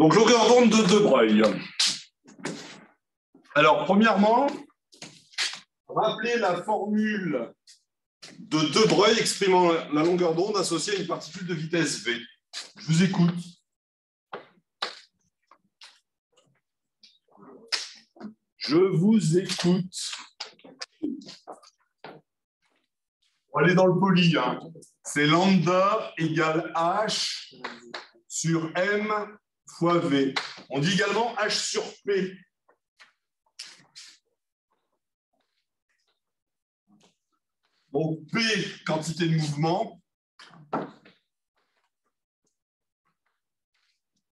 Donc, longueur d'onde de De Broglie. Alors, premièrement, rappelez la formule de De Broglie exprimant la longueur d'onde associée à une particule de vitesse v. Je vous écoute. Je vous écoute. On va aller dans le poli. Hein. C'est lambda égale h sur m fois v. On dit également h sur p. Donc p, quantité de mouvement.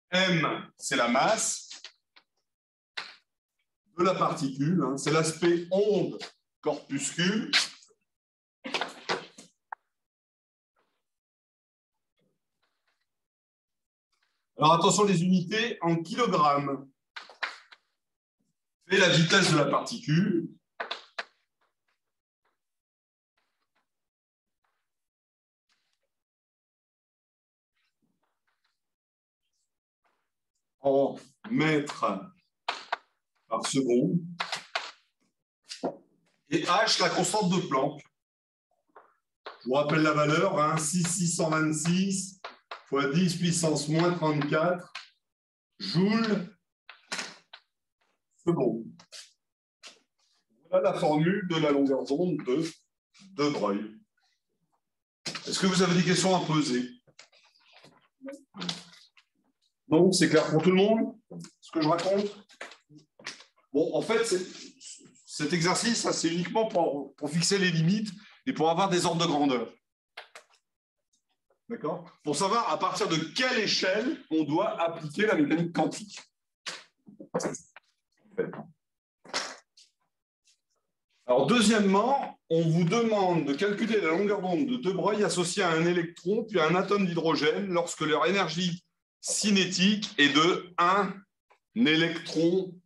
M, c'est la masse de la particule. Hein. C'est l'aspect onde corpuscule. Alors attention, les unités en kilogrammes. Et la vitesse de la particule. En mètres par seconde. Et H, la constante de Planck. Je vous rappelle la valeur, hein, 626 fois 10 puissance moins 34 joules seconde. Voilà la formule de la longueur d'onde de De Broglie. Est-ce que vous avez des questions à poser? Non, c'est clair pour tout le monde, ce que je raconte? Bon, en fait, cet exercice, c'est uniquement pour fixer les limites et pour avoir des ordres de grandeur. D'accord? Pour savoir à partir de quelle échelle on doit appliquer la mécanique quantique. Alors, deuxièmement, on vous demande de calculer la longueur d'onde de De Broglie associée à un électron puis à un atome d'hydrogène lorsque leur énergie cinétique est de 1 électron-volt.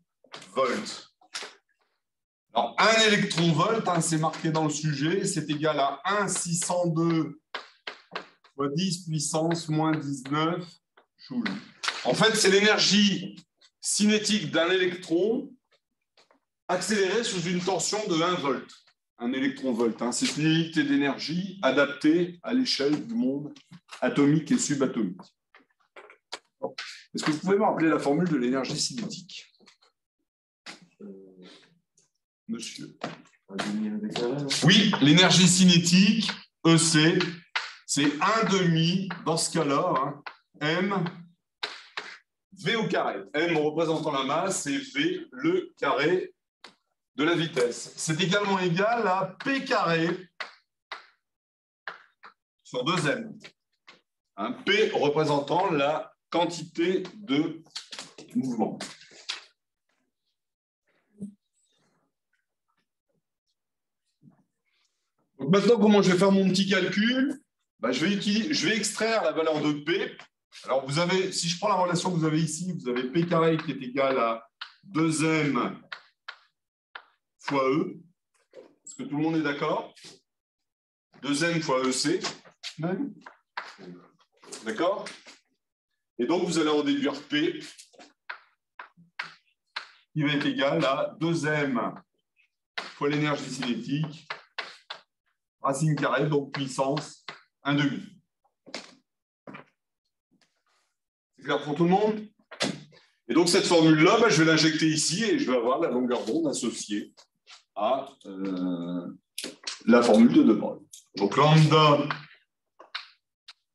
Alors, 1 électron-volt, hein, c'est marqué dans le sujet, c'est égal à 1,602 fois 10 puissance moins 19 joules. En fait, c'est l'énergie cinétique d'un électron accélérée sous une tension de 1 volt. 1 électron-volt, hein, c'est une unité d'énergie adaptée à l'échelle du monde atomique et subatomique. Est-ce que vous pouvez me rappeler la formule de l'énergie cinétique? Monsieur. Oui, l'énergie cinétique, EC, c'est 1,5 dans ce cas-là, hein, M, V au carré. M représentant la masse et V le carré de la vitesse. C'est également égal à P carré sur 2M. Hein, P représentant la quantité de mouvement. Donc maintenant, comment je vais faire mon petit calcul? Ben, je vais extraire la valeur de P. Alors, vous avez, si je prends la relation que vous avez ici, vous avez P carré qui est égal à 2M fois E. Est-ce que tout le monde est d'accord? 2M fois EC. D'accord? Et donc, vous allez en déduire P qui va être égal à 2M fois l'énergie cinétique, racine carrée, donc puissance 1,5. C'est clair pour tout le monde? Et donc, cette formule-là, je vais l'injecter ici et je vais avoir la longueur d'onde associée à la formule de De Broglie. Donc, lambda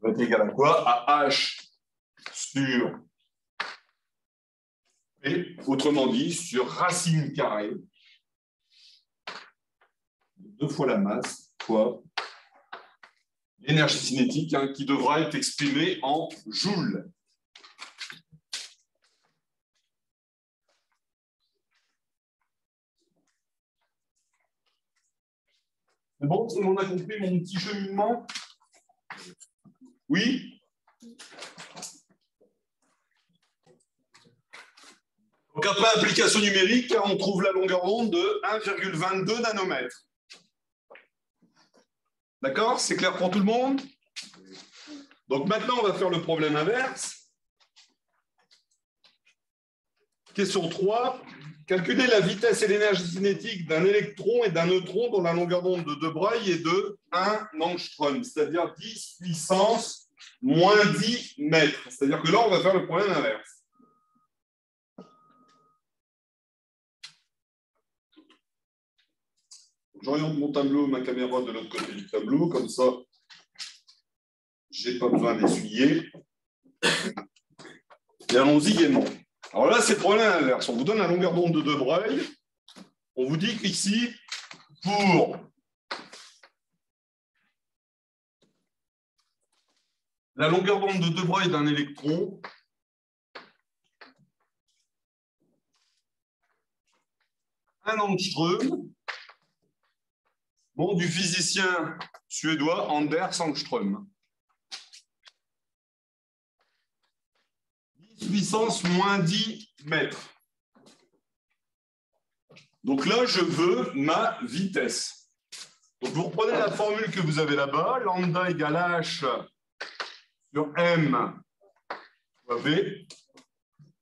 va être égal à quoi? À H sur P, autrement dit, sur racine carrée, 2 fois la masse, fois l'énergie cinétique, hein, qui devra être exprimée en joules. C'est bon, tout le monde a compris mon petit cheminement? Oui? Donc après application numérique, on trouve la longueur d'onde de 1,22 nanomètres. D'accord? C'est clair pour tout le monde? Donc maintenant, on va faire le problème inverse. Question 3. Calculer la vitesse et l'énergie cinétique d'un électron et d'un neutron dont la longueur d'onde de De Broglie est de 1 angstrom, c'est-à-dire 10 puissance moins 10 mètres. C'est-à-dire que là, on va faire le problème inverse. J'oriente mon tableau, ma caméra de l'autre côté du tableau, comme ça, je n'ai pas besoin d'essuyer. Et allons-y gaiement. Alors là, c'est le problème inverse. On vous donne la longueur d'onde de De Broglie. On vous dit qu'ici, pour la longueur d'onde de De Broglie d'un électron, un angstrom, bon, du physicien suédois Anders Angström. 10 puissance moins 10 mètres. Donc là, je veux ma vitesse. Donc vous reprenez la formule que vous avez là-bas, lambda égale h sur m fois v.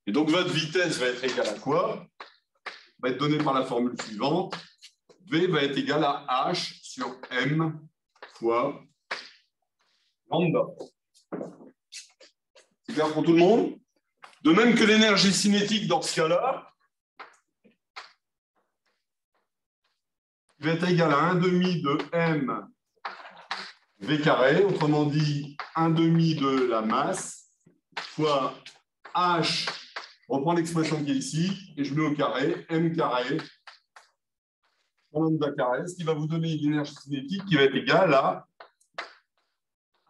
Et donc votre vitesse va être égale à quoi? Va être donnée par la formule suivante. V va être égal à h sur m fois lambda. C'est clair pour tout le monde? De même que l'énergie cinétique dans ce cas-là va être égale à 1 demi de m v carré, autrement dit 1 demi de la masse fois h, je reprends l'expression qui est ici, et je mets au carré, m carré lambda carré, ce qui va vous donner une énergie cinétique qui va être égale à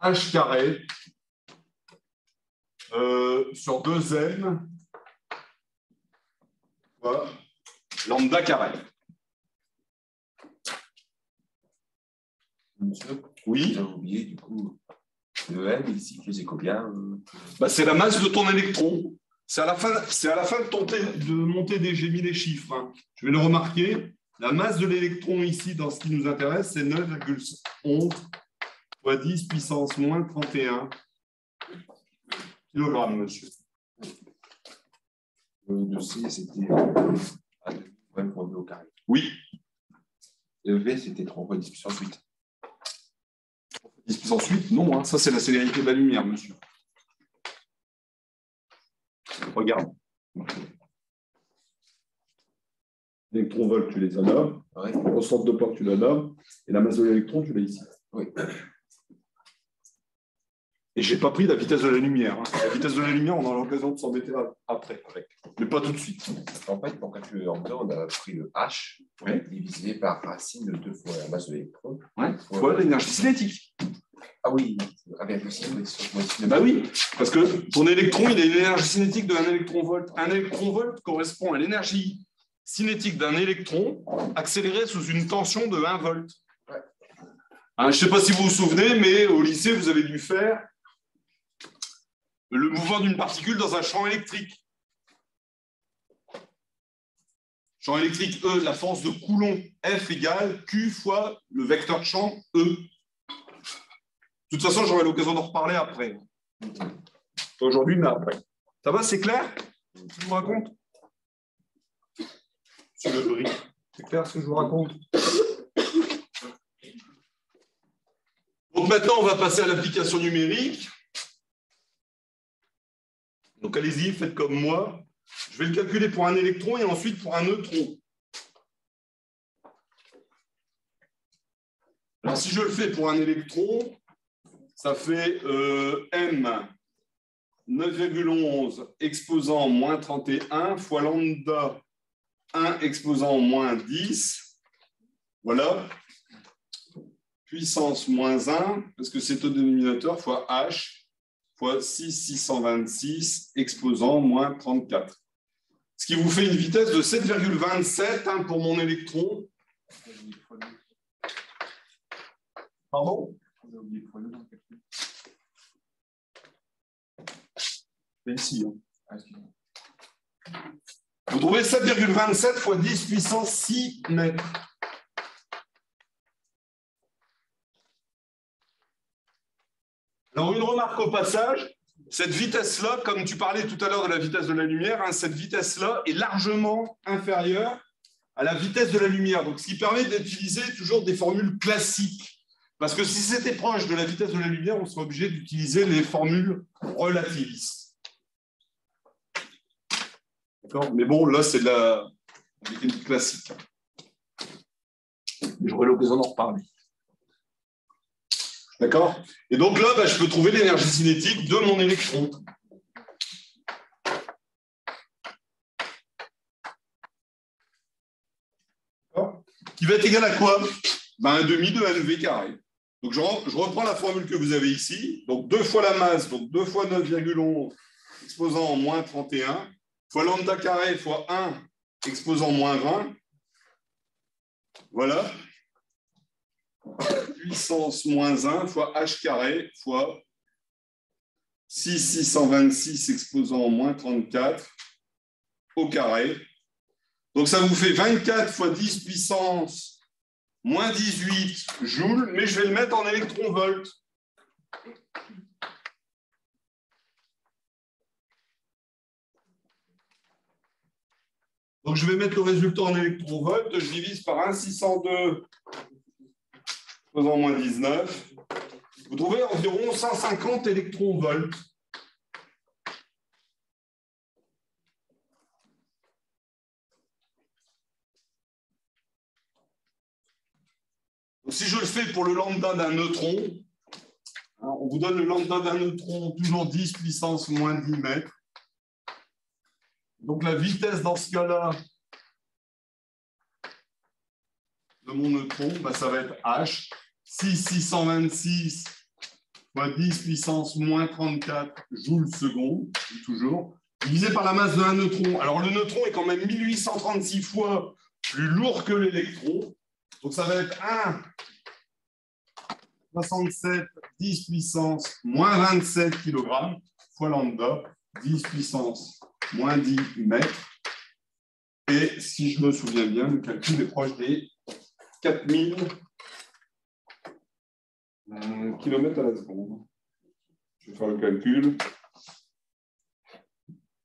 h carré sur 2m fois lambda carré. Monsieur, oui. j'ai oublié du coup le M ici, c'est combien C'est la masse de ton électron. C'est à la fin de monter j'ai mis les chiffres. Hein. Je vais le remarquer. La masse de l'électron ici, dans ce qui nous intéresse, c'est 9,11 fois 10 puissance moins 31 kg, monsieur. Le C, c'était à 2 fois V au carré. Oui. Le V, c'était 3 fois 10 puissance 8. 10 puissance 8, non, hein. Ça c'est la célérité de la lumière, monsieur. Regarde. L'électron-volt, tu les as là. Ouais. Au centre de poids, tu l'as là. Et la masse de l'électron, tu l'as ici. Oui. Et je n'ai pas pris la vitesse de la lumière. Hein. La vitesse de la lumière, on aura l'occasion de s'embêter après avec. Mais pas tout de suite. En fait, pour calculer lambda, on a pris le H divisé par racine de 2 fois la masse de l'électron. Fois l'énergie cinétique. Ah oui, avec le signe. Bah oui, parce que ton électron, il a une énergie cinétique de 1 électron-volt. Un électron-volt correspond à l'énergie cinétique d'un électron accéléré sous une tension de 1 volt. Ouais. Hein, je ne sais pas si vous vous souvenez, mais au lycée, vous avez dû faire le mouvement d'une particule dans un champ électrique. Champ électrique E, la force de Coulomb, F égale Q fois le vecteur de champ E. De toute façon, j'aurai l'occasion d'en reparler après. Aujourd'hui, mais après. Ça va, c'est clair? Je vous raconte? Monsieur Lebris, c'est clair ce que je vous raconte? Donc maintenant, on va passer à l'application numérique. Donc allez-y, faites comme moi. Je vais le calculer pour un électron et ensuite pour un neutron. Alors si je le fais pour un électron, ça fait M 9,11 exposant moins 31 fois lambda 1 exposant moins 10. Voilà. Puissance moins 1, parce que c'est au dénominateur, fois H, fois 626 exposant moins 34. Ce qui vous fait une vitesse de 7,27 pour mon électron. Pardon? Ici. Hein. Vous trouvez 7,27 fois 10 puissance 6 mètres. Alors, une remarque au passage, Cette vitesse-là, comme tu parlais tout à l'heure de la vitesse de la lumière, hein, cette vitesse-là est largement inférieure à la vitesse de la lumière. Donc, ce qui permet d'utiliser toujours des formules classiques. Parce que si c'était proche de la vitesse de la lumière, on serait obligé d'utiliser les formules relativistes. D'accord? Mais bon, là, c'est de la mécanique classique. J'aurai l'occasion d'en reparler. D'accord? Et donc là, je peux trouver l'énergie cinétique de mon électron. Qui va être égal à quoi? Un demi de NV carré. Donc je reprends la formule que vous avez ici. Donc 2 fois la masse, donc 2 fois 9,11 exposant moins 31, fois lambda carré fois 1 exposant moins 20. Voilà. Puissance moins 1 fois h carré fois 626 exposant moins 34 au carré. Donc ça vous fait 24 fois 10 puissance moins 18 joules, mais je vais le mettre en électron-volt. Donc je vais mettre le résultat en électron-volt, je divise par 1,602 faisant moins 19. Vous trouvez environ 150 électron-volts. Donc, si je le fais pour le lambda d'un neutron, hein, on vous donne le lambda d'un neutron, toujours 10 puissance moins 10 mètres. Donc la vitesse dans ce cas-là de mon neutron, ça va être h, 626 fois 10 puissance moins 34 joules seconde, toujours, divisé par la masse d'un neutron. Alors le neutron est quand même 1836 fois plus lourd que l'électron. Donc ça va être 1, 67, 10 puissance moins 27 kg fois lambda, 10 puissance moins 10 mètres. Et si je me souviens bien, le calcul est proche des 4000 km à la seconde. Je vais faire le calcul.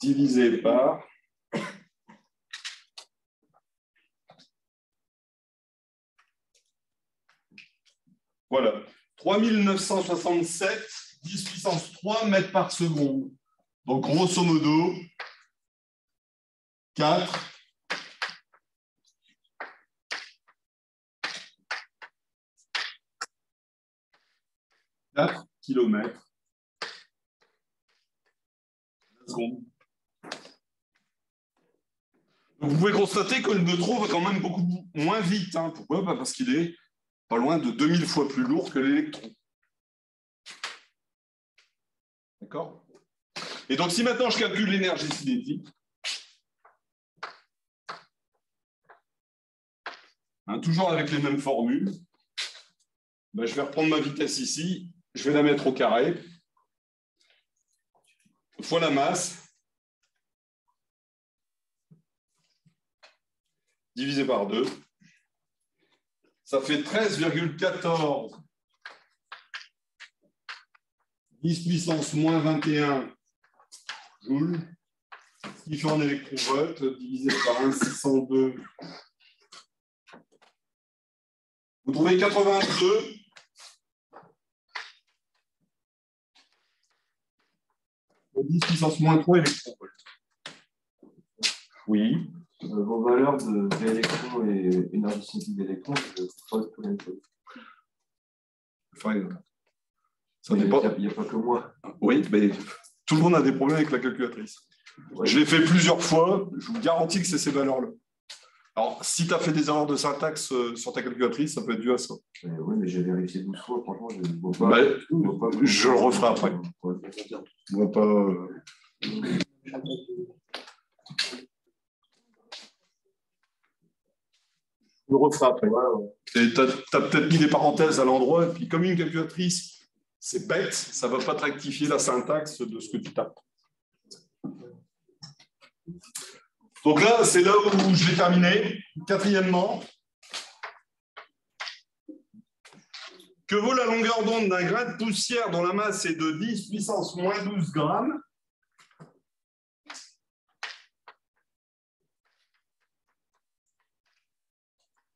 Divisé par voilà, 3967, 10 puissance 3 mètres par seconde. Donc, grosso modo, 4 km à la seconde. Donc, vous pouvez constater que le neutron va quand même beaucoup moins vite. Hein. Pourquoi? Parce qu'il est pas loin de 2000 fois plus lourd que l'électron. D'accord? Et donc, si maintenant je calcule l'énergie cinétique, hein, toujours avec les mêmes formules, je vais reprendre ma vitesse ici, je vais la mettre au carré, fois la masse, divisé par 2. Ça fait 13,14 10 puissance moins 21 joules, ce qui fait en électronvolts, divisé par 1,602. Vous trouvez 82 10 puissance moins 3 électronvolts. Oui. Vos valeurs d'électrons et énergie cinétique d'électrons, c'est pas tout la même chose. Enfin, il n'y a pas que moi. Oui, mais tout le monde a des problèmes avec la calculatrice. Ouais. Je l'ai fait plusieurs fois, je vous garantis que c'est ces valeurs-là. Alors, si tu as fait des erreurs de syntaxe sur ta calculatrice, ça peut être dû à ça. Oui, mais j'ai vérifié 12 fois, franchement, je ne vois pas. Je le referai après. Je ne vois pas. Je le referai après. Tu as peut-être mis des parenthèses à l'endroit, et puis comme une calculatrice, c'est bête, ça ne va pas te rectifier la syntaxe de ce que tu tapes. Donc là, c'est là où je vais terminer. Quatrièmement, Que vaut la longueur d'onde d'un grain de poussière dont la masse est de 10 puissance moins 12 grammes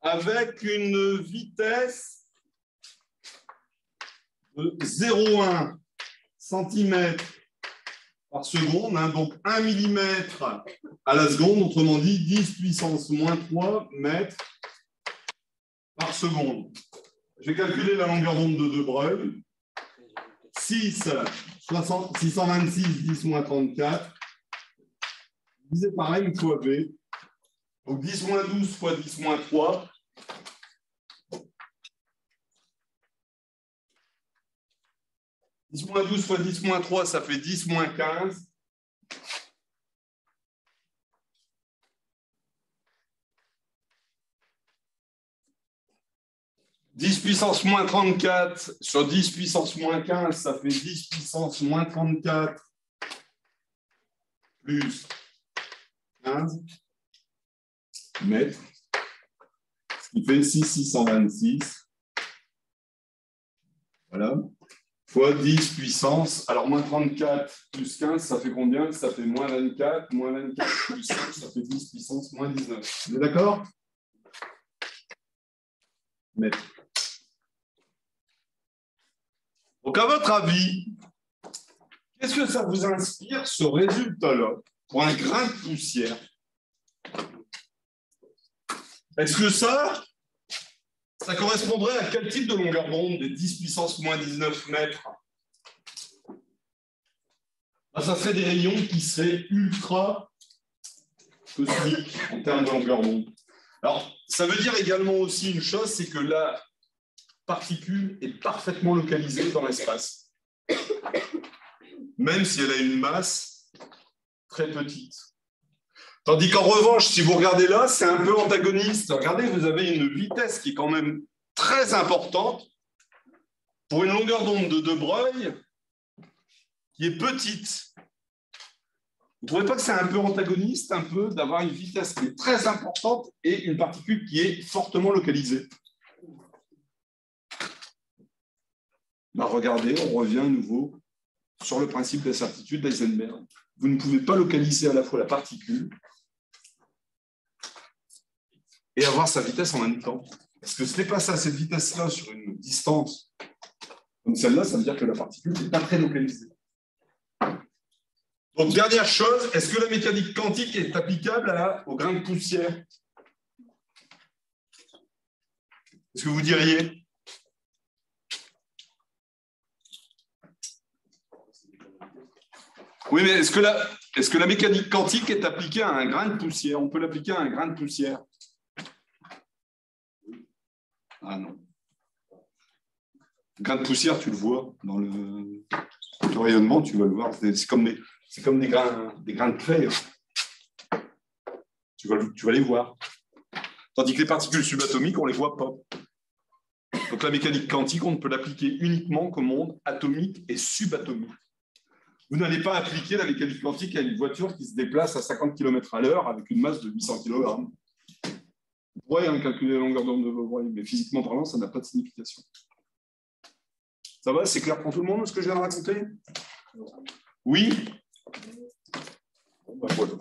avec une vitesse de 0,1 cm par seconde, hein, donc 1 mm à la seconde, autrement dit 10 puissance moins 3 mètres par seconde. Je vais calculer la longueur d'onde de De Broglie. 626 10 moins 34 divisé par M fois B. Donc 10 moins 12 fois 10 moins 3. 10 moins 12 fois 10 moins 3, ça fait 10 moins 15. « 10 puissance moins 34 sur 10 puissance moins 15, ça fait 10 puissance moins 34 plus 15 mètres, ce qui fait 626. Voilà. Fois 10 puissance. Alors, moins 34 plus 15, ça fait combien? Ça fait moins 24. Moins 24 plus 5, ça fait 10 puissance moins 19. Vous êtes d'accord? Mètres. Donc, à votre avis, qu'est-ce que ça vous inspire, ce résultat-là, pour un grain de poussière? Est-ce que ça correspondrait à quel type de longueur d'onde des 10 puissance moins 19 mètres? Ça serait des rayons qui seraient ultra cosmiques en termes de longueur d'onde. Alors, ça veut dire également aussi une chose, c'est que la particule est parfaitement localisée dans l'espace, même si elle a une masse très petite. Tandis qu'en revanche, si vous regardez là, c'est un peu antagoniste. Regardez, vous avez une vitesse qui est quand même très importante pour une longueur d'onde de De Broglie qui est petite. Vous ne trouvez pas que c'est un peu antagoniste, un peu, d'avoir une vitesse qui est très importante et une particule qui est fortement localisée? Ben regardez, on revient à nouveau sur le principe de la certitude d'Heisenberg. Vous ne pouvez pas localiser à la fois la particule et avoir sa vitesse en même temps. Parce que ce n'est pas ça, cette vitesse-là, sur une distance comme celle-là, ça veut dire que la particule n'est pas très localisée. Donc, dernière chose, est-ce que la mécanique quantique est applicable au grain de poussière? Est-ce que vous diriez? Oui, mais est-ce que la mécanique quantique est appliquée à un grain de poussière? On peut l'appliquer à un grain de poussière? Ah non. Le grain de poussière, tu le vois dans le rayonnement, tu vas le voir. C'est comme des grains de craie. Tu vas les voir. Tandis que les particules subatomiques, on ne les voit pas. Donc la mécanique quantique, on ne peut l'appliquer uniquement qu'au monde atomique et subatomique. Vous n'allez pas appliquer la mécanique quantique à une voiture qui se déplace à 50 km/h avec une masse de 800 kg. Vous pourrez calculer la longueur d'onde de De Broglie, mais physiquement parlant, ça n'a pas de signification. Ça va? C'est clair pour tout le monde ce que je viens de raconter? Oui? Bon, ben voilà.